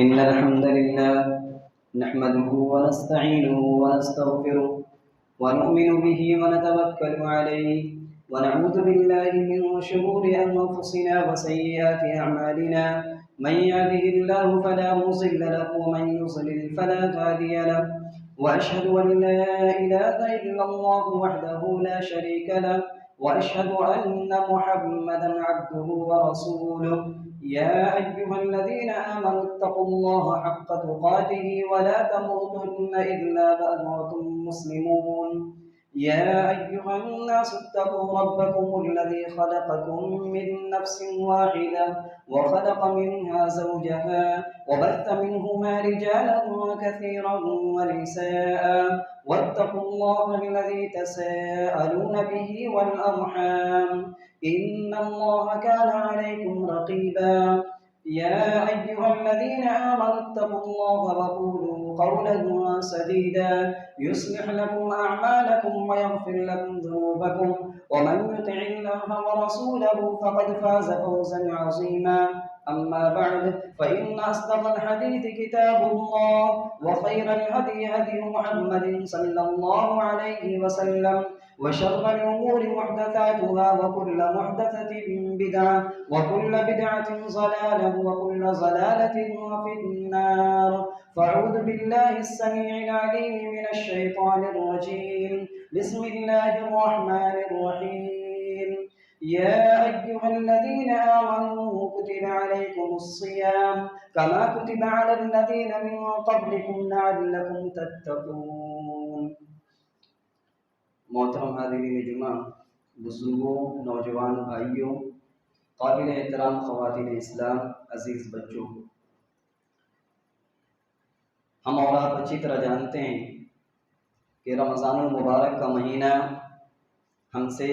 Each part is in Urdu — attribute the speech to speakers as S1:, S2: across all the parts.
S1: إن الحمد لله نحمده ونستعينه ونستغفره ونؤمن به ونتوكل عليه ونعوذ بالله من شرور أنفسنا وسيئات أعمالنا من يهده الله فلا مضل له ومن يضلل فلا هادي له وأشهد أن لا إله إلا الله وحده لا شريك له وأشهد أن محمدا عبده ورسوله يا أيها الذين آمنوا اتقوا الله حق تقاته ولا تموتن إلا وأنتم مسلمون يا أيها الناس اتقوا ربكم الذي خلقكم من نفس واحدة وخلق منها زوجها وبث منهما رجالا كثيرا ونساء واتقوا الله الذي تساءلون به والأرحام إن الله كان عليكم رقيبا يا أيها الذين آمنوا اتقوا الله وقولوا قولا سديدا يصلح لكم أعمالكم ويغفر لكم ذنوبكم ومن يطع الله ورسوله فقد فاز فوزا عظيما أما بعد فإن أصدق الحديث كتاب الله وخير الهدي هدي محمد صلى الله عليه وسلم وشر الأمور محدثاتها وكل محدثة بدعة وكل بدعة ضلالة وكل ضلالة في النار فأعوذ بالله السميع العليم من الشيطان الرجيم بسم الله الرحمن الرحيم يا أيها الذين آمنوا كتب عليكم الصيام كما كتب على الذين من قبلكم لعلكم تتقون. محترم حاضرین جمعہ، بزرگوں، نوجوان بھائیوں، قابل احترام خواتین اسلام، عزیز بچوں، ہم اور آپ اچھی طرح جانتے ہیں کہ رمضان المبارک کا مہینہ ہم سے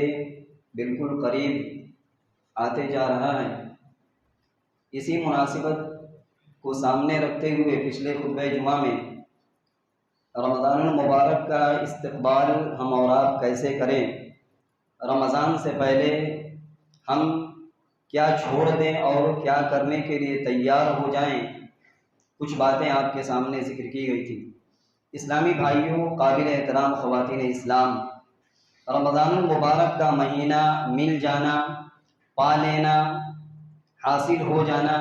S1: بالکل قریب آتے جا رہا ہے۔ اسی مناسبت کو سامنے رکھتے ہوئے پچھلے خطبہ جمعہ میں رمضان المبارک کا استقبال ہم اور آپ کیسے کریں، رمضان سے پہلے ہم کیا چھوڑ دیں اور کیا کرنے کے لیے تیار ہو جائیں، کچھ باتیں آپ کے سامنے ذکر کی گئی تھی۔ اسلامی بھائیوں، قابل احترام خواتین اسلام، رمضان المبارک کا مہینہ مل جانا، پا لینا، حاصل ہو جانا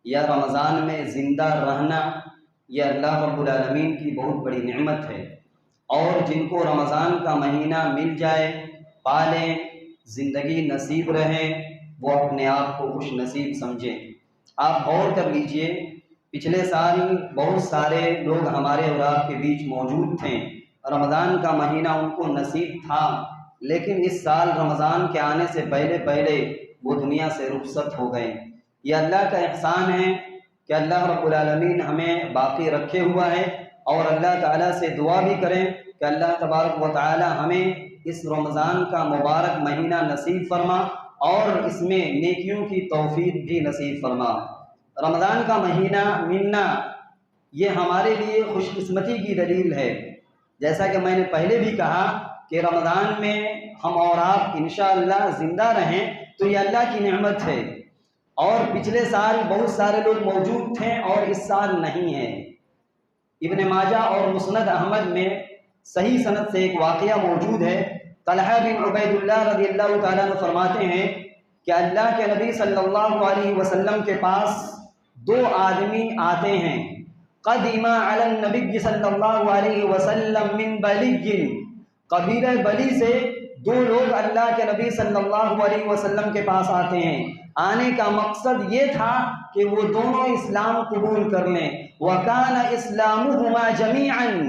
S1: یا رمضان میں زندہ رہنا، یہ اللہ رب العالمین کی بہت بڑی نعمت ہے، اور جن کو رمضان کا مہینہ مل جائے، پا لیں، زندگی نصیب رہے، وہ اپنے آپ کو خوش نصیب سمجھیں۔ آپ غور کر لیجئے، پچھلے سال بہت سارے لوگ ہمارے اور آپ کے بیچ موجود تھے، رمضان کا مہینہ ان کو نصیب تھا، لیکن اس سال رمضان کے آنے سے پہلے پہلے وہ دنیا سے رخصت ہو گئے۔ یہ اللہ کا احسان ہے کہ اللہ رب العالمین ہمیں باقی رکھے ہوا ہے، اور اللہ تعالیٰ سے دعا بھی کریں کہ اللہ تبارک و تعالی ہمیں اس رمضان کا مبارک مہینہ نصیب فرما اور اس میں نیکیوں کی توفیق بھی نصیب فرما۔ رمضان کا مہینہ ملنا یہ ہمارے لیے خوش قسمتی کی دلیل ہے۔ جیسا کہ میں نے پہلے بھی کہا کہ رمضان میں ہم اور آپ انشاءاللہ زندہ رہیں تو یہ اللہ کی نعمت ہے، اور پچھلے سال بہت سارے لوگ موجود تھے اور اس سال نہیں ہیں۔ ابن ماجہ اور مسند احمد میں صحیح سند سے ایک واقعہ موجود ہے۔ طلحہ بن عبید اللہ رضی اللہ تعالیٰ عنہ فرماتے ہیں کہ اللہ کے نبی صلی اللہ علیہ وسلم کے پاس دو آدمی آتے ہیں، قدم علی النبی صلی اللہ علیہ وسلم من بلی، قبیلہ بلی سے دو لوگ اللہ کے نبی صلی اللہ علیہ وسلم کے پاس آتے ہیں۔ آنے کا مقصد یہ تھا کہ وہ دونوں اسلام قبول کر لیں، وَكَانَ إِسْلَامُهُمَا جَمِيعًا،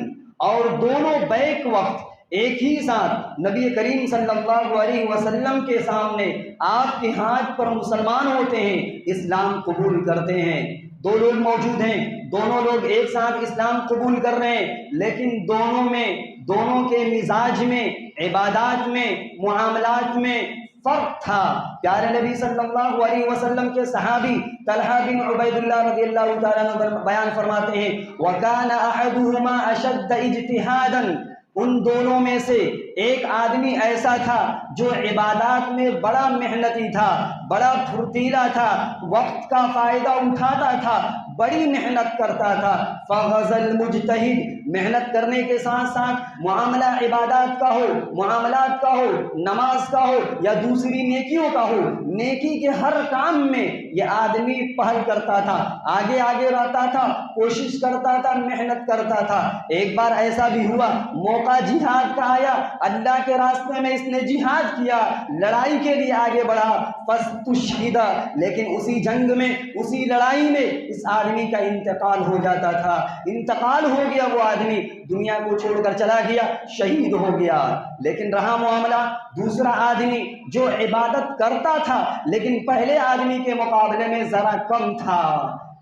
S1: اور دونوں بیک وقت ایک ہی ساتھ نبی کریم صلی اللہ علیہ وسلم کے سامنے آپ کے ہاتھ پر مسلمان ہوتے ہیں، اسلام قبول کرتے ہیں۔ دو لوگ موجود ہیں، دونوں لوگ ایک ساتھ اسلام قبول کر رہے ہیں، لیکن دونوں کے مزاج میں، عبادات میں، معاملات میں فرق تھا۔ پیارے نبی صلی اللہ علیہ وسلم کے صحابی طلحہ بن عبید اللہ رضی اللہ تعالیٰ عنہ بیان فرماتے ہیں، وَكَانَ أَحَدُهُمَا أَشَدَّ اجْتِهَادًا، ان دونوں میں سے ایک آدمی ایسا تھا جو عبادات میں بڑا محنتی تھا، بڑا پھرتیلا تھا، وقت کا فائدہ اٹھاتا تھا، بڑی محنت کرتا تھا۔ فغزل مجتہد، محنت کرنے کے ساتھ ساتھ معاملہ عبادات کا ہو، معاملات کا ہو، نماز کا ہو یا دوسری نیکیوں کا ہو، نیکی کے ہر کام میں یہ آدمی پہل کرتا تھا، آگے آگے رہتا تھا، کوشش کرتا تھا، محنت کرتا تھا۔ ایک بار ایسا بھی ہوا، موقع جہاد کا آیا، اللہ کے راستے میں اس نے جہاد کیا، لڑائی کے لیے آگے بڑھا، فاستشہد، لیکن اسی جنگ میں، اسی لڑائی میں اس آدمی کا انتقال ہو جاتا تھا، انتقال ہو گیا، وہ آدمی دنیا کو چھوڑ کر چلا گیا، شہید ہو گیا۔ لیکن رہا معاملہ دوسرا آدمی جو عبادت کرتا تھا لیکن پہلے آدمی کے مقابلے میں ذرا کم تھا،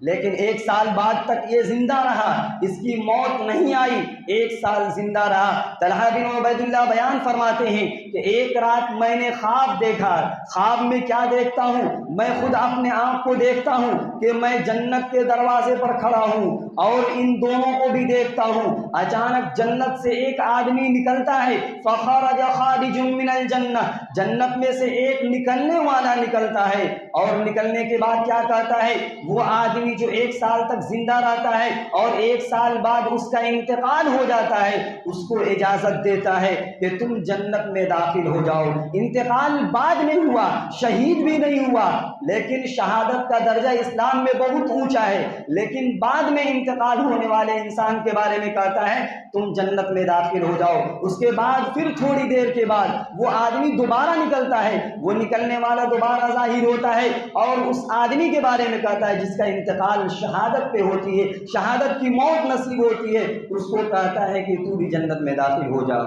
S1: لیکن 1 سال بعد تک یہ زندہ رہا، اس کی موت نہیں آئی، 1 سال زندہ رہا۔ طلحہ بن عبید اللہ بیان فرماتے ہیں کہ ایک رات میں نے خواب دیکھا، خواب میں کیا دیکھتا ہوں، میں خود اپنے آپ کو دیکھتا ہوں کہ میں جنت کے دروازے پر کھڑا ہوں اور ان دونوں کو بھی دیکھتا ہوں۔ اچانک جنت سے ایک آدمی نکلتا ہے، فخرج خارج من الجنہ، جنت میں سے ایک نکلنے والا نکلتا ہے، اور نکلنے کے بعد کیا کہتا ہے، وہ آدمی جو 1 سال تک زندہ رہتا ہے اور 1 سال بعد اس کا انتقال ہو جاتا ہے، اس کو اجازت دیتا ہے کہ تم جنت میں داخل ہو جاؤ۔ انتقال بعد میں ہوا، شہید بھی نہیں ہوا، لیکن شہادت کا درجہ اسلام میں بہت اونچا ہے، لیکن بعد میں انتقال ہونے والے انسان کے بارے میں کہتا ہے تم جنت میں داخل ہو جاؤ۔ اس کے بعد پھر تھوڑی دیر کے بعد وہ آدمی دوبارہ نکلتا ہے، وہ نکلنے والا دوبارہ ظاہر ہوتا ہے اور اس آدمی کے بارے میں کہتا ہے جس کا انتقال شہادت پہ ہوتی ہے، شہادت کی موت نصیب ہوتی ہے، اس کو کہتا ہے کہ تو بھی جنت میں داخل ہو جاؤ۔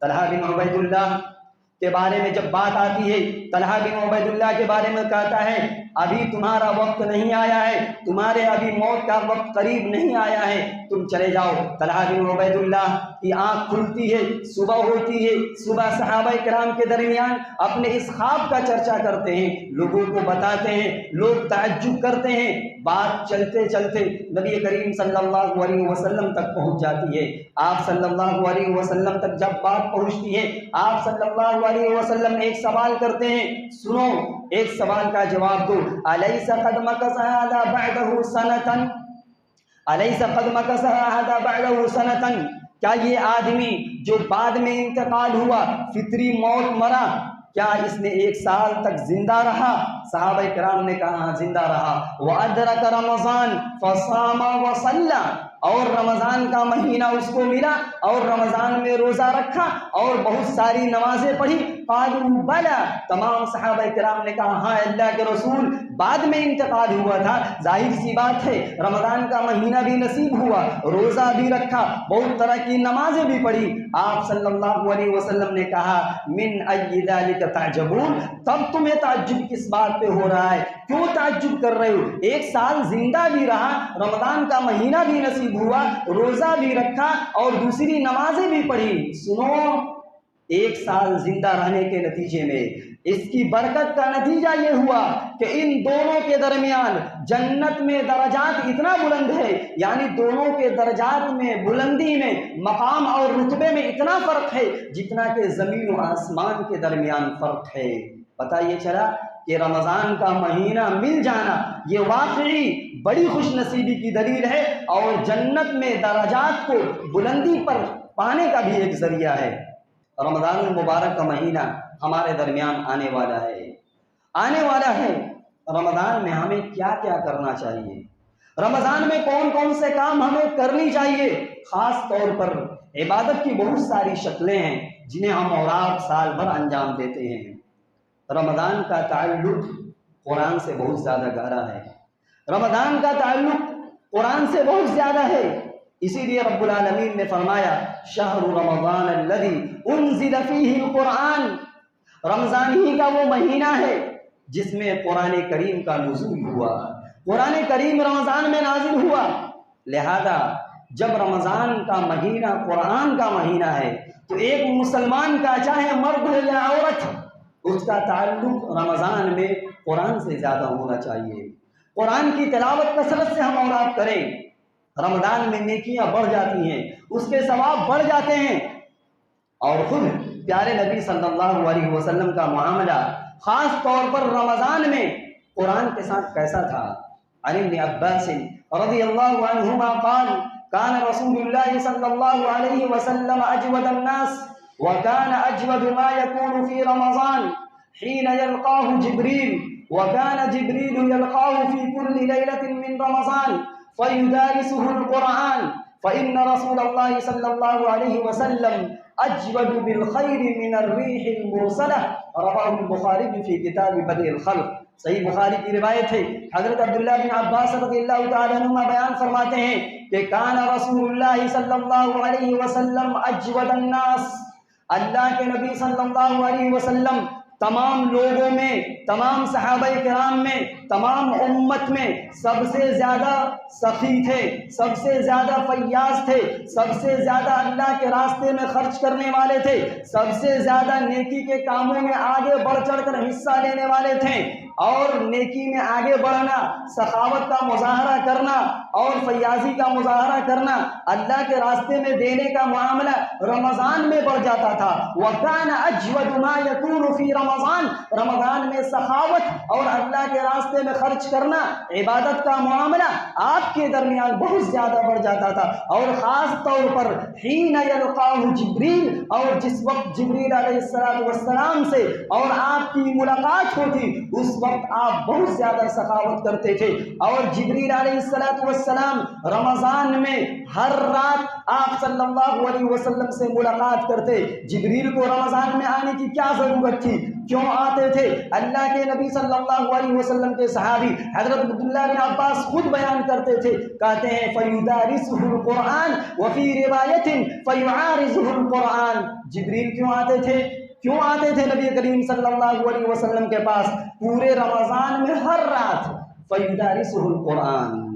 S1: طلحہ بن عبید اللہ کے بارے میں جب بات آتی ہے، طلحہ بن عبید اللہ کے بارے میں کہتا ہے ابھی تمہارا وقت نہیں آیا ہے، تمہارے ابھی موت کا وقت قریب نہیں آیا ہے، تم چلے جاؤ۔ طلحہ بن عبید اللہ کی آنکھ کھلتی ہے، صبح ہوتی ہے، صبح صحابہ کرام کے درمیان اپنے اس خواب کا چرچا کرتے ہیں، لوگوں کو بتاتے ہیں، لوگ تعجب کرتے ہیں، بات چلتے چلتے نبی کریم صلی اللہ علیہ وسلم تک پہنچ جاتی ہے۔ آپ صلی اللہ علیہ وسلم تک جب بات پہنچتی ہے، آپ صلی اللہ علیہ وسلم ایک سوال کرتے ہیں، سنو، ایک سوال کا جواب دو، الیس قد مکث ھذا بعدہ سنۃ، الیس قد مکث ھذا بعدہ سنۃ، کیا یہ آدمی جو بعد میں انتقال ہوا، فطری موت مرا، کیا اس نے 1 سال تک زندہ رہا؟ صحابہ کرام نے کہا ہاں زندہ رہا۔ وَأَدْرَكَ رَمَضَانَ فَصَامَ وَصَلَّى، اور رمضان کا مہینہ اس کو ملا اور رمضان میں روزہ رکھا اور بہت ساری نمازیں پڑھی۔ قالوا بلا، تمام صحابہ کرام نے کہا ہاں اللہ کے رسول، بعد میں انتقال ہوا تھا، ظاہر سی بات ہے رمضان کا مہینہ بھی نصیب ہوا، روزہ بھی رکھا، بہت طرح کی نمازیں بھی پڑھی۔ آپ صلی اللہ علیہ وسلم نے کہا من ای ذلک تعجبون، تب تمہیں تعجب کس بات پہ ہو رہا ہے، کیوں تعجب کر رہے ہو؟ 1 سال زندہ بھی رہا، رمضان کا مہینہ بھی نصیب ہوا، روزہ بھی رکھا اور دوسری نمازیں بھی پڑھی۔ سنو، 1 سال زندہ رہنے کے نتیجے میں اس کی برکت کا نتیجہ یہ ہوا کہ ان دونوں کے درمیان جنت میں درجات اتنا بلند ہے، یعنی دونوں کے درجات میں، بلندی میں، مقام اور رتبے میں اتنا فرق ہے جتنا کہ زمین و آسمان کے درمیان فرق ہے۔ پتہ یہ چلا کہ رمضان کا مہینہ مل جانا یہ واقعی بڑی خوش نصیبی کی دلیل ہے اور جنت میں درجات کو بلندی پر پانے کا بھی ایک ذریعہ ہے۔ رمضان المبارک کا مہینہ ہمارے درمیان آنے والا ہے۔ رمضان میں ہمیں کیا کیا کرنا چاہیے، رمضان میں کون کون سے کام ہمیں کرنی چاہیے؟ خاص طور پر عبادت کی بہت ساری شکلیں ہیں جنہیں ہم اور آپ سال بھر انجام دیتے ہیں۔ رمضان کا تعلق قرآن سے بہت زیادہ گہرا ہے، رمضان کا تعلق قرآن سے بہت زیادہ ہے، اسی لیے رب العالمین نے فرمایا شہر رمضان الذی انزل فیہ القرآن، رمضان ہی کا وہ مہینہ ہے جس میں قرآن کریم کا نزول ہوا، قرآن کریم رمضان میں نازل ہوا۔ لہذا جب رمضان کا مہینہ قرآن کا مہینہ ہے تو ایک مسلمان کا چاہے مرد ہو یا عورت، اس کا تعلق رمضان میں قرآن سے زیادہ ہونا چاہیے۔ قرآن کی تلاوت کثرت سے ہم اور آپ کریں، رمضان میں نیکیاں بڑھ جاتی ہیں، اس کے ثواب بڑھ جاتے ہیں۔ اور خود پیارے نبی صلی اللہ علیہ وسلم کا معاملہ خاص طور پر رمضان میں قرآن کے ساتھ کیسا تھا؟ عن ابن عباس رضی اللہ عنہما قال كان رسول الله صلى الله عليه وسلم أجود الناس وكان أجود ما يكون في رمضان حين يلقاه جبريل وكان جبريل يلقاه في كل ليلة من رمضان فيدارسه القرآن فإن رسول الله صلى الله عليه وسلم أجود بالخير من الريح المرسلة رواه البخاري في كتاب بدء الخلق۔ صحیح بخاری کی روایت ہے، حضرت عبداللہ بن عباس رضی اللہ تعالیٰ عنہما بیان فرماتے ہیں کہ کان رسول اللہ صلی اللہ علیہ وسلم اجود الناس، اللہ کے نبی صلی اللہ علیہ وسلم تمام لوگوں میں، تمام صحابہ کرام میں، تمام امت میں سب سے زیادہ سخی تھے، سب سے زیادہ فیاض تھے، سب سے زیادہ اللہ کے راستے میں خرچ کرنے والے تھے، سب سے زیادہ نیکی کے کاموں میں آگے بڑھ چڑھ کر حصہ لینے والے تھے، اور نیکی میں آگے بڑھنا، سخاوت کا مظاہرہ کرنا اور فیاضی کا مظاہرہ کرنا، اللہ کے راستے میں دینے کا معاملہ رمضان میں بڑھ جاتا تھا۔ وَكَانَ أَجْوَدُ مَا يَكُونُ فِي رمضان میں سخاوت اور اللہ کے راستے میں خرچ کرنا، عبادت کا معاملہ آپ کے درمیان بہت زیادہ بڑھ جاتا تھا، اور خاص طور پر حین یلقاہ جبریل، اور جس وقت جبریل علیہ السلام سے اور آپ کی ملاقات ہوتی اس وقت آپ بہت زیادہ سخاوت کرتے تھے۔ اور جبریل علیہ السلام رمضان میں ہر رات آپ صلی اللہ علیہ وسلم سے ملاقات کرتے۔ جبریل کو رمضان میں آنے کی کیا ضرورت تھی؟ کیوں آتے تھے؟ اللہ کے نبی صلی اللہ علیہ وسلم کے صحابی حضرت عبداللہ بن عباس خود بیان کرتے تھے، کہتے ہیں فَيُدَارِسُهُ الْقُرْآنَ وَفِي رِوَایَةٍ فَيُعَارِضُهُ الْقُرْآنَ۔ جبریل کیوں آتے تھے؟ کیوں آتے تھے نبی کریم صلی اللہ علیہ وسلم کے پاس پورے رمضان میں ہر رات؟ فَيُدَارِسُهُ الْقُرْآنَ،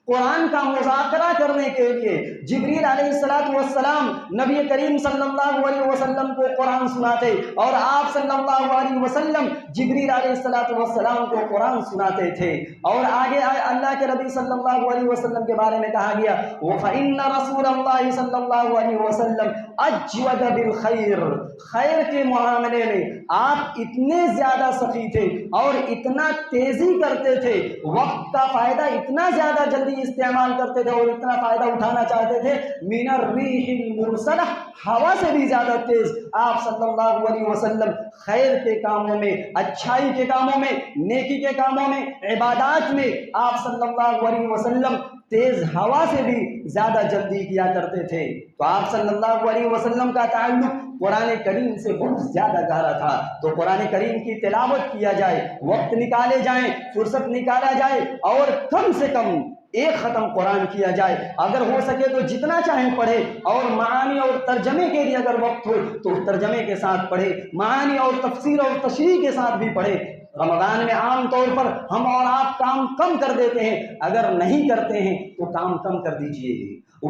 S1: قرآن کا مذاکرہ کرنے کے لیے جبریل علیہ السلام نبی کریم صلی اللہ علیہ وسلم کو قرآن سناتے، اور آپ صلی اللہ علیہ وسلم جبریل علیہ السلام کو قرآن سناتے تھے۔ اور آگے اللہ کے نبی صلی اللہ علیہ وسلم کے بارے میں کہا گیا وَفَإِنَّ رَسُولَ اللَّهِ صلی اللہ علیہ وسلم اجود بالخیر، خیر کے معاملے میں آپ اتنے زیادہ سخی تھے اور اتنا تیزی کرتے تھے، وقت کا فائدہ اتنا زیادہ جلدی استعمال کرتے تھے اور اتنا فائدہ اٹھانا چاہتے تھے، من الریح المرسلہ، ہوا سے بھی زیادہ تیز آپ صلی اللہ علیہ وسلم خیر کے کاموں میں، اچھائی کے کاموں میں، نیکی کے کاموں میں، عبادات میں آپ صلی اللہ علیہ وسلم تیز ہوا سے بھی زیادہ جلدی کیا کرتے تھے۔ تو آپ صلی اللہ علیہ وسلم کا تعلق قرآن کریم سے بہت زیادہ گہرا تھا۔ تو قرآن کریم کی تلاوت کیا جائے، وقت نکالے جائیں، فرصت نکالا جائے، اور کم سے کم ایک ختم قرآن کیا جائے، اگر ہو سکے تو جتنا چاہیں پڑھے، اور معانی اور ترجمے کے لیے اگر وقت ہو تو ترجمے کے ساتھ پڑھے، معانی اور تفسیر اور تشریح کے ساتھ بھی پڑھے۔ رمضان میں عام طور پر ہم اور آپ کام کم کر دیتے ہیں، اگر نہیں کرتے ہیں تو کام کم کر دیجئے،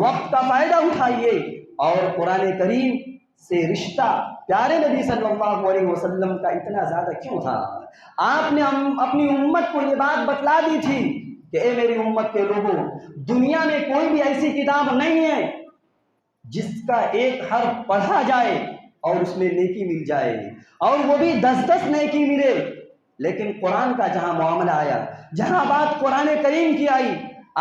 S1: وقت کا فائدہ اٹھائیے، اور قرآن کریم سے رشتہ پیارے نبی صلی اللہ علیہ وسلم کا اتنا زیادہ کیوں تھا؟ آپ نے اپنی امت کو یہ بات بتلا دی تھی کہ اے میری امت کے لوگوں، دنیا میں کوئی بھی ایسی کتاب نہیں ہے جس کا ایک حرف پڑھا جائے اور اس میں نیکی مل جائے، اور وہ بھی 10 نیکی ملے، لیکن قرآن کا جہاں معاملہ آیا، جہاں بات قرآن کریم کی آئی،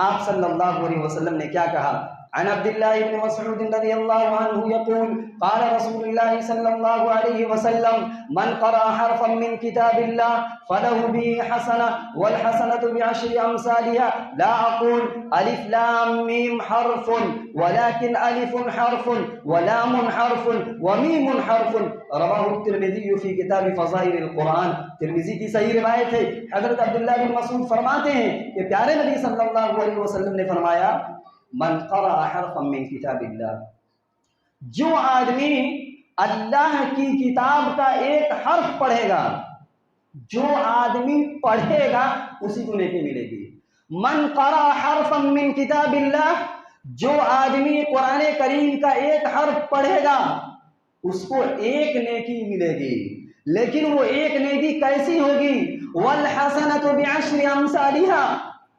S1: آپ صلی اللہ علیہ وسلم نے کیا کہا؟ عن عبد الله بن مسعود رضي الله عنه يقول قال رسول الله صلى الله عليه وسلم من قرأ حرفا من كتاب الله فله به حسنة والحسنة بعشر أمثالها لا أقول ألف لام ميم حرف ولكن ألف حرف ولام حرف وميم حرف رواه الترمذي في كتاب فضائل القرآن۔ ترمذی کی صحیح روایت ہے، حضرت عبداللہ بن مسعود فرماتے ہیں کہ پیارے نبی صلی اللہ علیہ وسلم نے فرمایا من قرأ حرفا من کتاب اللہ، جو آدمی اللہ کی کتاب کا ایک حرف پڑھے گا، جو آدمی پڑھے گا اسی کو نیکی ملے گی۔ من قرأ حرفا من کتاب اللہ، جو آدمی قرآن کریم کا ایک حرف پڑھے گا اس کو ایک نیکی ملے گی، لیکن وہ ایک نیکی کیسی ہوگی؟ والحسنۃ بعشر امثالها،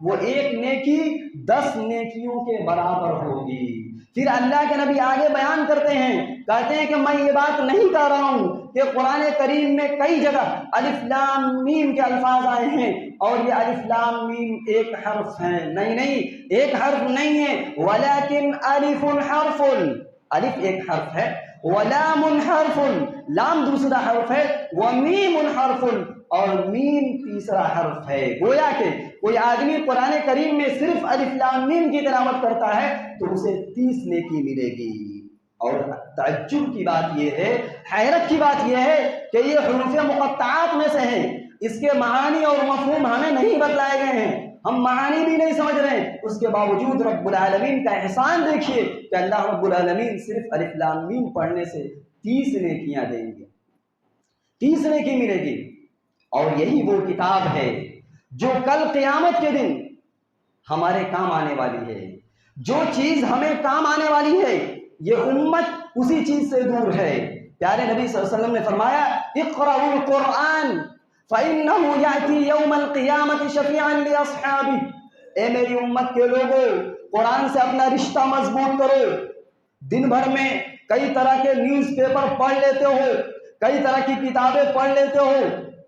S1: وہ ایک نیکی 10 نیکیوں کے برابر ہوگی۔ پھر اللہ کے نبی آگے بیان کرتے ہیں، کہتے ہیں کہ میں یہ بات نہیں کہہ رہا ہوں کہ قرآن کریم میں کئی جگہ الف لام میم کے الفاظ آئے ہیں اور یہ الف لام میم ایک حرف ہے، نہیں، ایک حرف نہیں ہے، ولیکن الف حرف، الف ایک حرف ہے، ولام حرف، لام دوسرا حرف ہے، ومیم حرف، اور میم تیسرا حرف ہے۔ گویا کہ کوئی آدمی قرآن کریم میں صرف الف لام میم کی تلاوت کرتا ہے تو اسے 30 نیکی ملے گی۔ اور تعجب کی بات یہ ہے، حیرت کی بات یہ ہے کہ یہ حروف مقطعات میں سے ہے، اس کے معانی اور مفہوم ہمیں نہیں بتلائے گئے ہیں، ہم معانی بھی نہیں سمجھ رہے ہیں، اس کے باوجود رب العالمین کا احسان دیکھیے کہ اللہ رب العالمین صرف الف لام میم پڑھنے سے 30 نیکیاں دیں گے، 30 نیکی ملے گی۔ اور یہی وہ کتاب ہے جو کل قیامت کے دن ہمارے کام آنے والی ہے، جو چیز ہمیں کام آنے والی ہے یہ امت اسی چیز سے دور ہے۔ پیارے نبی صلی اللہ علیہ وسلم نے فرمایا، اقرأوا القرآن فإنه يأتي يوم القيامة شفيعا لأصحابه۔ اے میری امت کے لوگوں، قرآن سے اپنا رشتہ مضبوط کرو۔ دن بھر میں کئی طرح کے نیوز پیپر پڑھ لیتے ہو، کئی طرح کی کتابیں پڑھ لیتے ہو،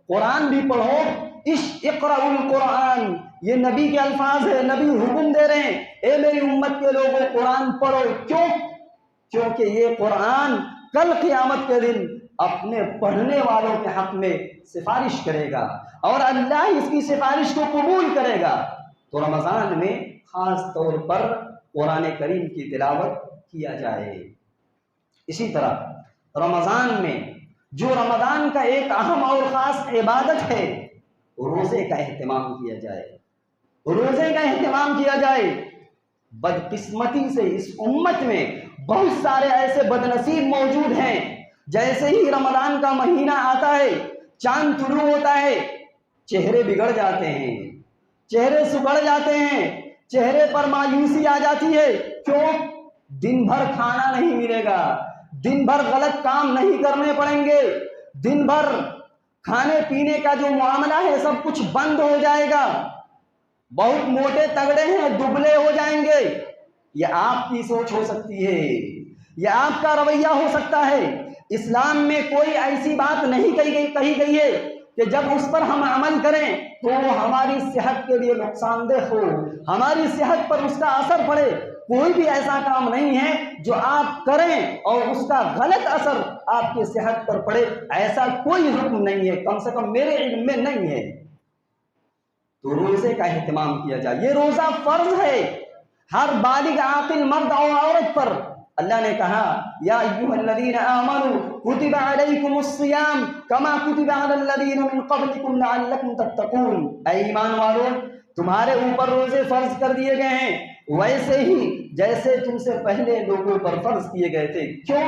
S1: قرآن بھی پڑھو۔ اقرأوا القرآن، یہ نبی کے الفاظ ہے، نبی حکم دے رہے ہیں، اے میری امت کے لوگوں قرآن پڑھو۔ کیوں؟ کیونکہ یہ قرآن کل قیامت کے دن اپنے پڑھنے والوں کے حق میں سفارش کرے گا اور اللہ اس کی سفارش کو قبول کرے گا۔ تو رمضان میں خاص طور پر قرآن کریم کی تلاوت کیا جائے۔ اسی طرح رمضان میں جو رمضان کا ایک اہم اور خاص عبادت ہے، روزے کا اہتمام کیا جائے، روزے کا اہتمام کیا جائے۔ بدقسمتی سے اس امت میں بہت سارے ایسے بدنصیب موجود ہیں، جیسے ہی رمضان کا مہینہ آتا ہے، چاند طلوع ہوتا ہے، چہرے بگڑ جاتے ہیں، چہرے سکڑ جاتے ہیں، چہرے پر مایوسی آ جاتی ہے۔ کیوں؟ دن بھر کھانا نہیں ملے گا، دن بھر غلط کام نہیں کرنے پڑیں گے، دن بھر کھانے پینے کا جو معاملہ ہے سب کچھ بند ہو جائے گا، بہت موٹے تگڑے ہیں، دبلے ہو جائیں گے۔ یہ آپ کی سوچ ہو سکتی ہے، یہ آپ کا رویہ ہو سکتا ہے۔ اسلام میں کوئی ایسی بات نہیں کہی گئی ہے کہ جب اس پر ہم عمل کریں تو وہ ہماری صحت کے لیے نقصان دہ ہو، ہماری صحت پر اس کا اثر پڑے۔ کوئی بھی ایسا کام نہیں ہے جو آپ کریں اور اس کا غلط اثر آپ کی صحت پر پڑے، ایسا کوئی حکم نہیں ہے، کم سے کم میرے علم میں نہیں ہے۔ تو روزے کا اہتمام کیا جائے، یہ روزہ فرض ہے ہر بالغ عاقل مرد اور عورت پر۔ اللہ نے کہا، یا ایھا الذین آمنوا کتب علیکم الصیام کما کتب علی الذین من قبلکم لعلکم تتقون۔ اے ایمان والو، تمہارے اوپر روزے فرض کر دیے گئے ہیں ویسے ہی جیسے تم سے پہلے لوگوں پر فرض کیے گئے تھے۔ کیوں؟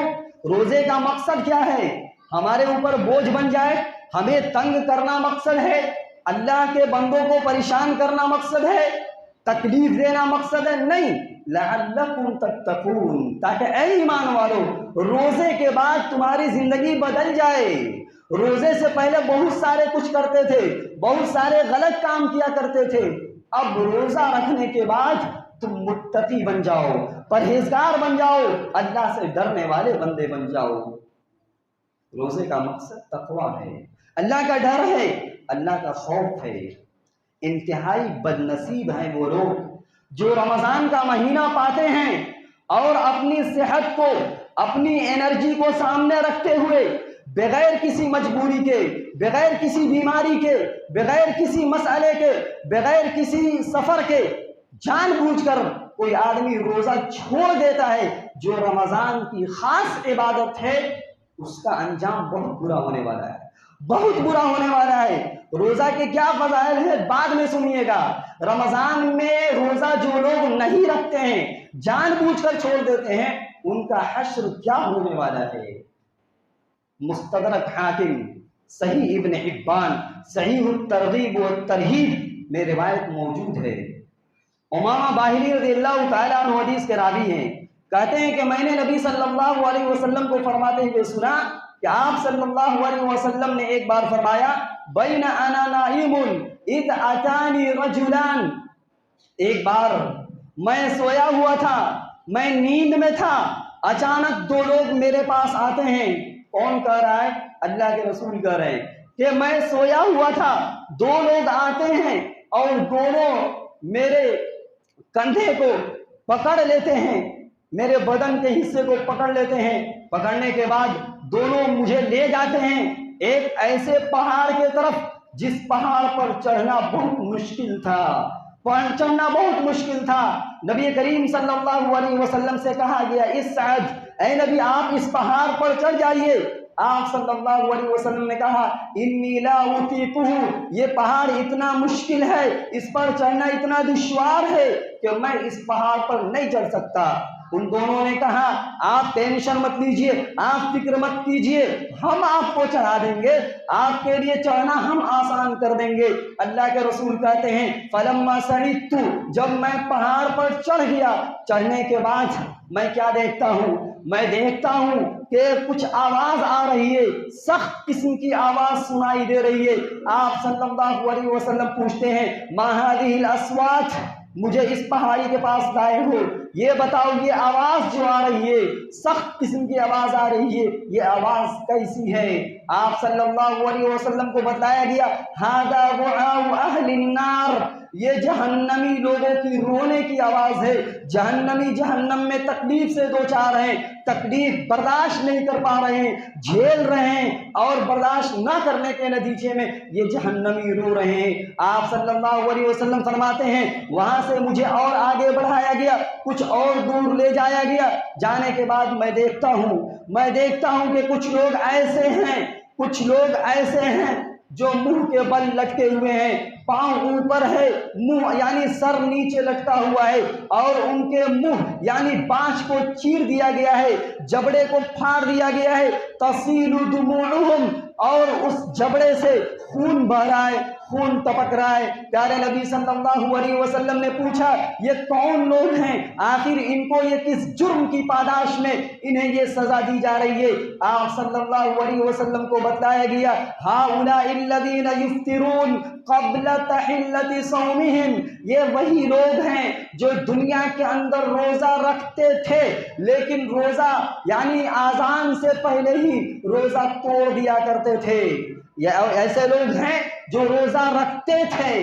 S1: روزے کا مقصد کیا ہے؟ ہمارے اوپر بوجھ بن جائے، ہمیں تنگ کرنا مقصد ہے، اللہ کے بندوں کو پریشان کرنا مقصد ہے، تکلیف دینا مقصد ہے؟ نہیں، لعلکم تتقون، تاکہ اے ایمان والو روزے کے بعد تمہاری زندگی بدل جائے۔ روزے سے پہلے بہت سارے کچھ کرتے تھے، بہت سارے غلط کام کیا کرتے تھے، اب روزہ رکھنے کے بعد تم متقی بن جاؤ، پرہیزگار بن جاؤ، اللہ سے ڈرنے والے بندے بن جاؤ۔ روزے کا مقصد تقویٰ ہے، اللہ کا ڈر ہے، اللہ کا خوف ہے۔ انتہائی بدنصیب ہیں وہ لوگ جو رمضان کا مہینہ پاتے ہیں اور اپنی صحت کو، اپنی انرجی کو سامنے رکھتے ہوئے بغیر کسی مجبوری کے، بغیر کسی بیماری کے، بغیر کسی مسئلے کے، بغیر کسی سفر کے جان بوجھ کر کوئی آدمی روزہ چھوڑ دیتا ہے جو رمضان کی خاص عبادت ہے، اس کا انجام بہت برا ہونے والا ہے، بہت برا ہونے والا ہے۔ روزہ کے کیا فضائل ہیں بعد میں سنیے گا۔ رمضان میں روزہ جو لوگ نہیں رکھتے ہیں، جان بوجھ کر چھوڑ دیتے ہیں، ان کا حشر کیا ہونے والا ہے۔ مستدرک حاکم، صحیح ابن حبان، صحیح الترغیب والترہیب میں روایت موجود ہے۔ امامہ باہلی رضی اللہ تعالیٰ عنہ حدیث کے راوی ہیں، کہتے ہیں کہ میں نے نبی صلی اللہ علیہ وسلم کو فرماتے ہوئے سنا کہ آپ صلی اللہ علیہ وسلم نے ایک بار فرمایا، بین انا نائم اذ اتانی رجلان، ایک بار میں سویا ہوا تھا، میں نیند میں تھا، اچانک دو لوگ میرے پاس آتے ہیں۔ کون کہہ رہا ہے؟ اللہ کے رسول کہہ رہے ہیں کہ میں سویا ہوا تھا، دو لوگ آتے ہیں اور دونوں میرے کندھے کو پکڑ لیتے ہیں، میرے بدن کے حصے کو پکڑ لیتے ہیں۔ پکڑنے کے بعد دونوں مجھے لے جاتے ہیں ایک ایسے پہاڑ کے طرف جس پہاڑ پر چڑھنا بہت مشکل تھا، چڑھنا بہت مشکل تھا۔ نبی کریم صلی اللہ علیہ وسلم سے کہا گیا اسعد، اے نبی آپ اس پہاڑ پر چڑھ جائیے۔ آپ صلی اللہ علیہ وسلم نے کہا انی لا اطیقہ، یہ پہاڑ اتنا مشکل ہے، اس پر چڑھنا اتنا دشوار ہے کہ میں اس پہاڑ پر نہیں چڑھ سکتا۔ ان دونوں نے کہا آپ ٹینشن مت لیجئے، آپ فکر مت کیجئے، ہم آپ کو چڑھا دیں گے، آپ کے لیے چڑھنا ہم آسان کر دیں گے۔ اللہ کے رسول کہتے ہیں فلما صعدت، جب میں پہاڑ پر چڑھ گیا، چڑھنے کے بعد میں کیا دیکھتا ہوں؟ میں دیکھتا ہوں کہ کچھ آواز آ رہی ہے، سخت قسم کی آواز سنائی دے رہی ہے۔ آپ صلی اللہ علیہ وسلم پوچھتے ہیں ما هذه الاصوات، مجھے اس پہاڑی کے پاس لائے ہو، یہ بتاؤ یہ آواز جو آ رہی ہے، سخت قسم کی آواز آ رہی ہے، یہ آواز کیسی ہے؟ آپ صلی اللہ علیہ وسلم کو بتلایا گیا ھذا دعاء اہل النار، یہ جہنمی لوگوں کی رونے کی آواز ہے۔ جہنمی جہنم میں تکلیف سے دو چار ہیں، تکلیف برداشت نہیں کر پا رہے ہیں، جھیل رہے ہیں، اور برداشت نہ کرنے کے نتیجے میں یہ جہنمی رو رہے ہیں۔ آپ صلی اللہ علیہ وسلم فرماتے ہیں وہاں سے مجھے اور آگے بڑھایا گیا، کچھ اور دور لے جایا گیا۔ جانے کے بعد میں دیکھتا ہوں کہ کچھ لوگ ایسے ہیں جو منہ کے بل لٹکے ہوئے ہیں، پاؤں اوپر ہے، منہ یعنی سر نیچے لٹکا ہوا ہے، اور ان کے منہ یعنی بانچ کو چیر دیا گیا ہے، جبڑے کو پھاڑ دیا گیا ہے، تسیل دموعہم، اور اس جبڑے سے خون بہ رہا ہے، خون ٹپک رہا ہے۔ پیارے نبی صلی اللہ علیہ وسلم نے پوچھا یہ کون لوگ ہیں؟ آخر ان کو یہ کس جرم کی پاداش میں انہیں یہ سزا دی جا رہی ہے؟ آپ صلی اللہ علیہ وسلم کو بتلایا گیا ہؤلاء الذین یفطرون قبل تحلۃ صومہم، یہ وہی لوگ ہیں جو دنیا کے اندر روزہ رکھتے تھے لیکن روزہ یعنی اذان سے پہلے ہی روزہ توڑ دیا کرتے تھے۔ یہ ایسے لوگ ہیں جو روزہ رکھتے تھے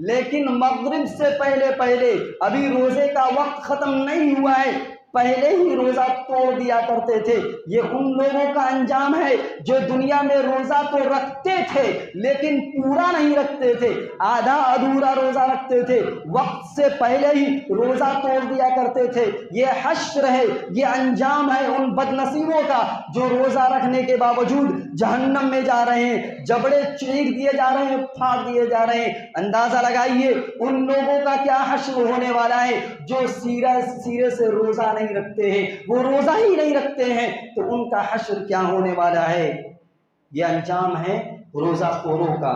S1: لیکن مغرب سے پہلے ابھی روزے کا وقت ختم نہیں ہوا ہے، پہلے ہی روزہ توڑ دیا کرتے تھے۔ یہ ان لوگوں کا انجام ہے جو دنیا میں روزہ تو رکھتے تھے لیکن پورا نہیں رکھتے تھے، آدھا ادھورا روزہ رکھتے تھے، وقت سے پہلے ہی روزہ توڑ دیا کرتے تھے۔ یہ حشر ہے، یہ انجام ہے ان بد نصیبوں کا جو روزہ رکھنے کے باوجود جہنم میں جا رہے ہیں، جبڑے چیر دیے جا رہے ہیں، پھاڑ دیے جا رہے ہیں۔ اندازہ لگائیے ان لوگوں کا کیا حشر ہونے والا ہے جو سیرے سے روزہ نہیں رکھتے ہیں، وہ روزہ ہی نہیں رکھتے ہیں، تو ان کا حشر کیا ہونے والا ہے؟ یہ انجام ہے روزہ خوروں کا،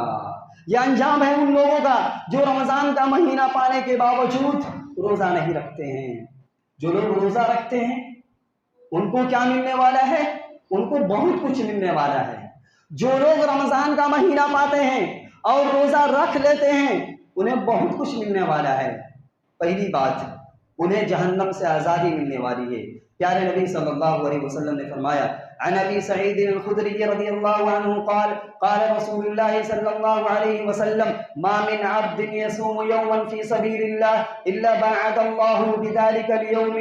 S1: یہ انجام ہے ان لوگوں کا جو رمضان کا مہینہ پانے کے باوجود روزہ نہیں رکھتے ہیں۔ جو لوگ روزہ رکھتے ہیں ان کو کیا ملنے والا ہے؟ ان کو بہت کچھ ملنے والا ہے۔ جو لوگ رمضان کا مہینہ پاتے ہیں اور روزہ رکھ لیتے ہیں انہیں بہت کچھ ملنے والا ہے۔ پہلی بات، انہیں جہنم سے آزادی ملنے والی ہے۔ پیارے نبی صلی اللہ علیہ وسلم نے فرمایا عن ابی سعید الخدری رضی اللہ عنہ قال قال رسول اللہ صلی اللہ علیہ وسلم ما من عبد يصوم يوما في سبيل الله الا بعد الله بذلك اليوم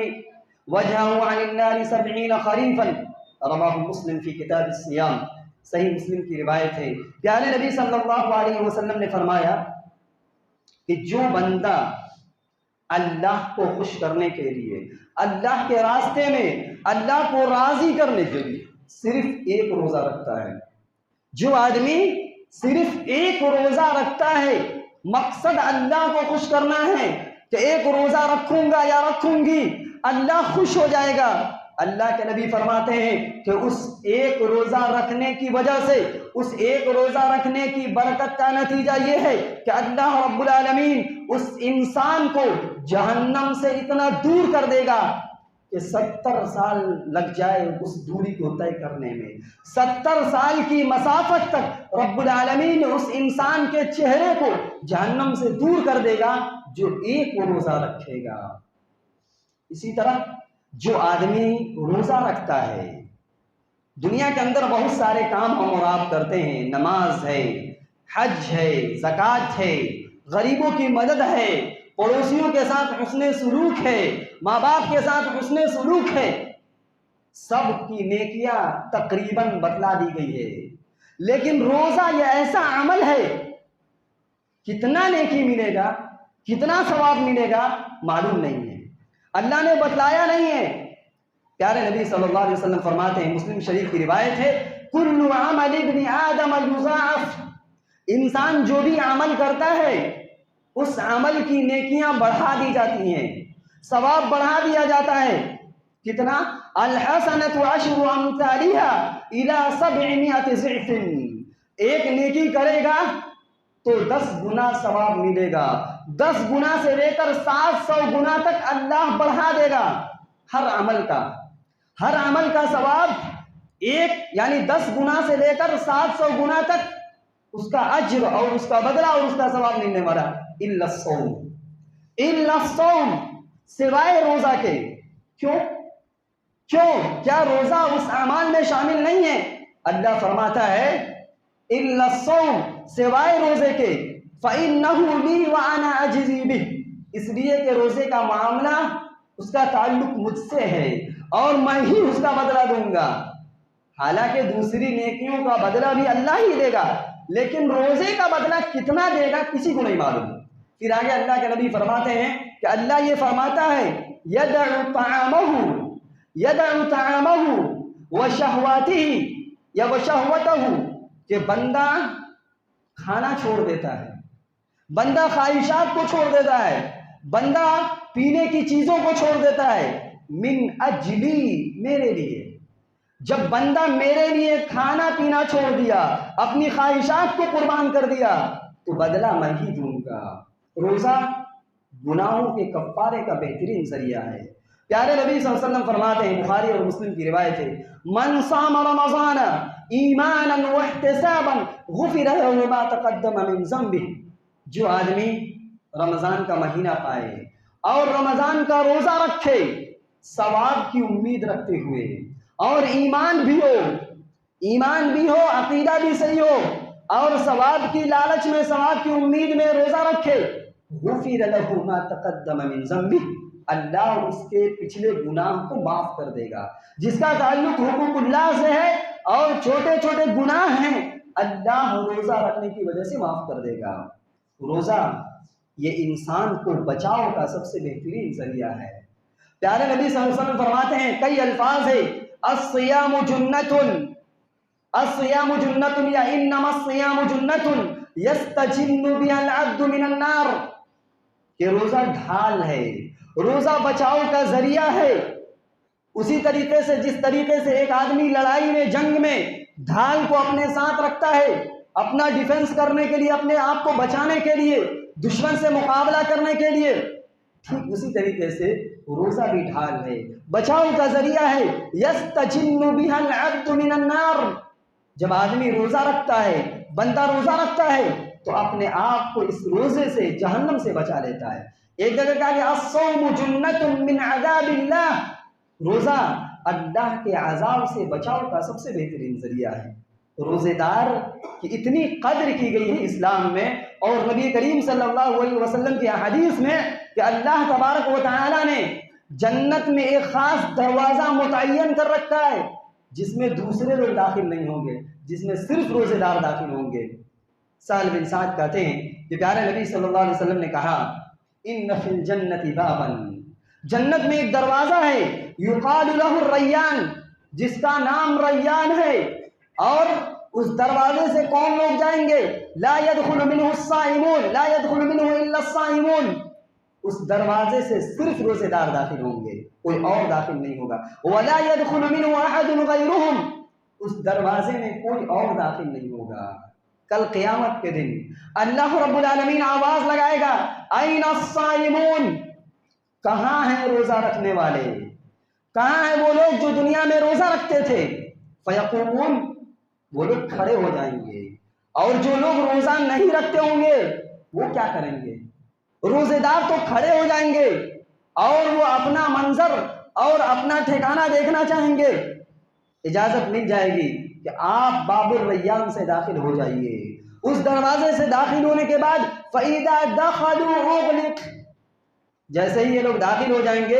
S1: وجهه عن النار 70 خريفا، رواه مسلم فی کتاب الصیام۔ صحیح مسلم کی روایت ہے۔ پیارے نبی صلی اللہ علیہ وسلم نے فرمایا کہ جو بندہ اللہ کو خوش کرنے کے لیے، اللہ کے راستے میں اللہ کو راضی کرنے کے لیے صرف ایک روزہ رکھتا ہے، جو آدمی صرف ایک روزہ رکھتا ہے، مقصد اللہ کو خوش کرنا ہے کہ ایک روزہ رکھوں گا یا رکھوں گی اللہ خوش ہو جائے گا، اللہ کے نبی فرماتے ہیں کہ اس ایک روزہ رکھنے کی وجہ سے، اس ایک روزہ رکھنے کی برکت کا نتیجہ یہ ہے کہ اللہ رب العالمین اس انسان کو جہنم سے اتنا دور کر دے گا کہ 70 سال لگ جائے اس دوری کو طے کرنے میں۔ 70 سال کی مسافت تک رب العالمین اس انسان کے چہرے کو جہنم سے دور کر دے گا جو ایک وہ روزہ رکھے گا۔ اسی طرح جو آدمی روزہ رکھتا ہے، دنیا کے اندر بہت سارے کام ہم اور آپ کرتے ہیں، نماز ہے، حج ہے، زکوٰۃ ہے، غریبوں کی مدد ہے، پڑوسیوں کے ساتھ حسن سلوک ہے، ماں باپ کے ساتھ حسن سلوک ہے، سب کی نیکیاں تقریباً بتلا دی گئی ہے۔ لیکن روزہ یہ ایسا عمل ہے، کتنا نیکی ملے گا، کتنا ثواب ملے گا معلوم نہیں ہے، اللہ نے بتلایا نہیں ہے۔ پیارے نبی صلی اللہ علیہ وسلم فرماتے ہیں، مسلم شریف کی روایت ہے، کل عمل ابن آدم یضاعف، انسان جو بھی عمل کرتا ہے اس عمل کی نیکیاں بڑھا دی جاتی ہیں، ثواب بڑھا دیا جاتا ہے۔ کتنا؟ الحسنۃ عشر امثالها الى 700 ضعف، ایک نیکی کرے گا تو 10 گنا ثواب ملے گا، 10 گنا سے لے کر 700 گنا تک اللہ بڑھا دے گا ہر عمل کا ثواب، ایک یعنی 10 گنا سے لے کر 700 گنا تک اس کا اجر اور اس کا بدلہ اور اس کا ثواب ملنے والا، الا الصوم، سوائے روزہ کے۔ کیوں؟ کیا روزہ اس اعمال میں شامل نہیں ہے؟ اللہ فرماتا ہے الا الصوم، سوائے روزے کے، فإنه لي وأنا أجزي به، اس لیے کہ روزے کا معاملہ، اس کا تعلق مجھ سے ہے اور میں ہی اس کا بدلہ دوں گا۔ حالانکہ دوسری نیکیوں کا بدلہ بھی اللہ ہی دے گا، لیکن روزے کا بدلہ کتنا دے گا کسی کو نہیں معلوم۔ پھر آگے اللہ کے نبی فرماتے ہیں کہ اللہ یہ فرماتا ہے یدع طعامہ وشہواتہ یا وشہوتہ، کہ بندہ کھانا چھوڑ دیتا ہے، بندہ خواہشات کو چھوڑ دیتا ہے، بندہ پینے کی چیزوں کو چھوڑ دیتا ہے، من اجلی، میرے لیے۔ جب بندہ میرے لیے کھانا پینا چھوڑ دیا، اپنی خواہشات کو قربان کر دیا، تو بدلہ میں ہی دوں گا۔ روزہ گناہوں کے کفارے کا بہترین ذریعہ ہے۔ پیارے نبی صلی اللہ علیہ وسلم فرماتے ہیں، بخاری اور مسلم کی روایت ہے، من صام رمضان ایمانا واحتسابا غفر له ما تقدم من ذنبه، جو آدمی رمضان کا مہینہ پائے اور رمضان کا روزہ رکھے ثواب کی امید رکھتے ہوئے، اور ایمان بھی ہو، عقیدہ بھی صحیح ہو، اور ثواب کی لالچ میں، ثواب کی امید میں روزہ رکھے، غفر له ما تقدم من ذنبه، اللہ اس کے پچھلے گناہ کو معاف کر دے گا۔ جس کا تعلق حقوق اللہ سے ہے اور چھوٹے چھوٹے گناہ ہیں، اللہ روزہ رکھنے کی وجہ سے معاف کر دے گا۔ روزہ یہ انسان کو بچاؤ کا سب سے بہترین ذریعہ ہے۔ پیارے نبی صلی اللہ علیہ وسلم فرماتے ہیں، کئی الفاظ ہے، الصیام جنۃ، الصیام جنۃ یا انما الصیام جنۃ یستجن بها العبد من النار، کہ روزہ ڈھال ہے، روزہ بچاؤ کا ذریعہ ہے۔ اسی طریقے سے جس طریقے سے ایک آدمی لڑائی میں، جنگ میں ڈھال کو اپنے ساتھ رکھتا ہے اپنا ڈیفنس کرنے کے لیے، اپنے آپ کو بچانے کے لیے، دشمن سے مقابلہ کرنے کے لیے، ٹھیک اسی طریقے سے روزہ بھی ڈھال ہے، بچاؤ کا ذریعہ ہے۔ یستجن بها العبد من النار، جب آدمی روزہ رکھتا ہے، بندہ روزہ رکھتا ہے تو اپنے آپ کو اس روزے سے، جہنم سے بچا لیتا ہے۔ ایک جگہ کہا کہ الصوم جنۃ من عذاب اللہ، روزہ اللہ کے عذاب سے بچاؤ کا سب سے بہترین ذریعہ ہے۔ روزے دار کی اتنی قدر کی گئی ہے اسلام میں، اور نبی کریم صلی اللہ علیہ وسلم کی حدیث میں، کہ اللہ تبارک و تعالی نے جنت میں ایک خاص دروازہ متعین کر رکھا ہے، جس میں دوسرے لوگ داخل نہیں ہوں گے، جس میں صرف روزے دار داخل ہوں گے۔ سہل بن سعد کہتے ہیں کہ پیارے نبی صلی اللہ علیہ وسلم نے کہا، ان فی الجنت بابا، جنت میں ایک دروازہ ہے، یقال له الریان، جس کا نام ریان ہے، اور اس دروازے سے کون لوگ جائیں گے؟ لا يدخل منه الصائمون، لا يدخل منه الا الصائمون، اس دروازے سے صرف روزے دار داخل ہوں گے، کوئی اور داخل نہیں ہوگا۔ ولا يدخل منه احد غيرهم، اس دروازے میں کوئی اور داخل نہیں ہوگا۔ کل قیامت کے دن اللہ رب العالمین آواز لگائے گا، این الصائمون، کہاں ہیں روزہ رکھنے والے، کہاں ہیں وہ لوگ جو دنیا میں روزہ رکھتے تھے؟ فیقومون، وہ لوگ کھڑے ہو جائیں گے، اور جو لوگ روزہ نہیں رکھتے ہوں گے وہ کیا کریں گے؟ روزے دار تو کھڑے ہو جائیں گے اور وہ اپنا منظر اور اپنا ٹھکانہ دیکھنا چاہیں گے، اجازت مل جائے گی کہ آپ باب الریان سے داخل ہو جائیے۔ اس دروازے سے داخل ہونے کے بعد فَإِذَا دَخَلُوا أُغْلِقَ، جیسے ہی یہ لوگ داخل ہو جائیں گے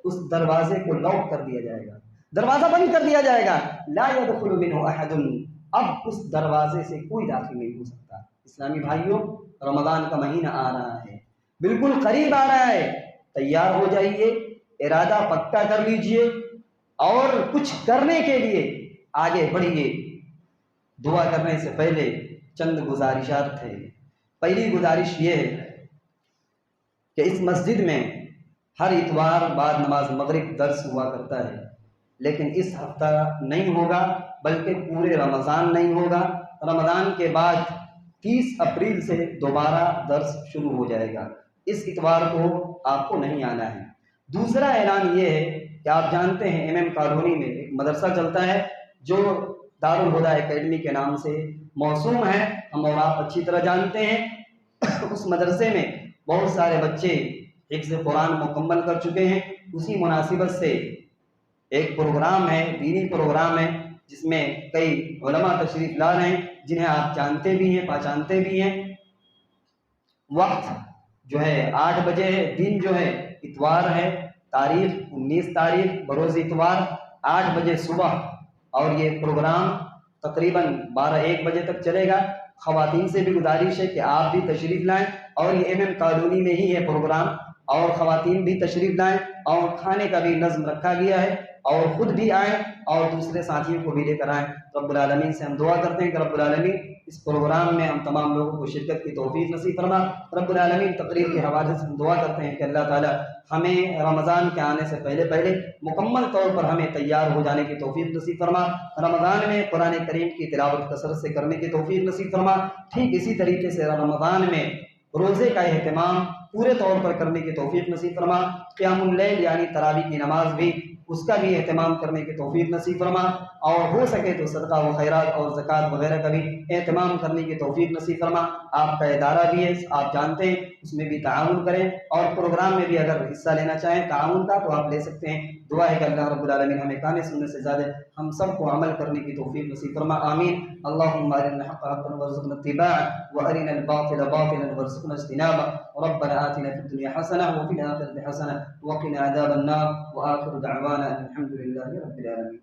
S1: اس دروازے کو لاک کر دیا جائے گا، دروازہ بند کر دیا جائے گا، لا يدخل منه احد، اب اس دروازے سے کوئی داخل نہیں ہو سکتا۔ اسلامی بھائیوں، رمضان کا مہینہ آ رہا ہے، بالکل قریب آ رہا ہے، تیار ہو جائیے، ارادہ پکا کر لیجئے اور کچھ کرنے کے لیے آگے بڑھیے۔ دعا کرنے سے پہلے چند گزارشات ہیں۔ پہلی گزارش یہ ہے کہ اس مسجد میں ہر اتوار بعد نماز مغرب درس ہوا کرتا ہے، لیکن اس ہفتہ نہیں ہوگا، بلکہ پورے رمضان نہیں ہوگا۔ رمضان کے بعد 30 اپریل سے دوبارہ درس شروع ہو جائے گا، اس اتوار کو آپ کو نہیں آنا ہے۔ دوسرا اعلان یہ ہے کہ آپ جانتے ہیں ایم ایم کالونی میں ایک مدرسہ چلتا ہے جو دارالہدیٰ اکیڈمی کے نام سے موسوم ہے، ہم اور آپ اچھی طرح جانتے ہیں۔ اس مدرسے میں بہت سارے بچے حفظ قرآن مکمل کر چکے ہیں، اسی مناسبت سے ایک پروگرام ہے، دینی پروگرام ہے، جس میں کئی علماء تشریف لا رہے ہیں جنہیں آپ جانتے بھی ہیں، پہچانتے بھی ہیں۔ وقت جو ہے 8 بجے ہے، دن جو ہے اتوار ہے، تاریخ 19 تاریخ بروز اتوار 8 بجے صبح، اور یہ پروگرام تقریباً 12-1 بجے تک چلے گا۔ خواتین سے بھی گزارش ہے کہ آپ بھی تشریف لائیں، اور یہ ایم ایم کالونی میں ہی ہے پروگرام، اور خواتین بھی تشریف لائیں، اور کھانے کا بھی نظم رکھا گیا ہے، اور خود بھی آئیں اور دوسرے ساتھیوں کو بھی لے کر آئیں۔ رب العالمین سے ہم دعا کرتے ہیں کہ رب العالمین اس پروگرام میں ہم تمام لوگوں کو شرکت کی توفیق نصیب فرما۔ رب العالمین تقریر کے حوالے سے ہم دعا کرتے ہیں کہ اللہ تعالی ہمیں رمضان کے آنے سے پہلے پہلے مکمل طور پر ہمیں تیار ہو جانے کی توفیق نصیب فرما۔ رمضان میں قرآن کریم کی تلاوت کثرت سے کرنے کی توفیق نصیب فرما۔ ٹھیک اسی طریقے سے رمضان میں روزے کا اہتمام پورے طور پر کرنے کی توفیق نصیب فرما۔ قیام اللیل یعنی تراویح کی نماز بھی، اس کا بھی اہتمام کرنے کی توفیق نصیب فرما، اور ہو سکے تو صدقہ و خیرات اور زکوٰۃ وغیرہ کا بھی اہتمام کرنے کی توفیق نصیب فرما۔ آپ کا ادارہ بھی ہے، آپ جانتے ہیں، اس میں بھی تعاون کریں، اور پروگرام میں بھی اگر حصہ لینا چاہیں تعاون کا تو آپ لے سکتے ہیں۔ دعا ہے کہ اللہ رب العالمین ہمیں کہنے سننے سے زیادہ ہم سب کو عمل کرنے کی توفیق نصیب فرما، آمین۔ اللهم ارنا الحق حقا وارزقنا اتباعه وارنا الباطل باطلا وارزقنا اجتنابه ربنا آتنا في الدنيا حسنة وفي الآخرة حسنة وقنا عذاب النار وآخر دعوانا أن الحمد لله رب العالمين۔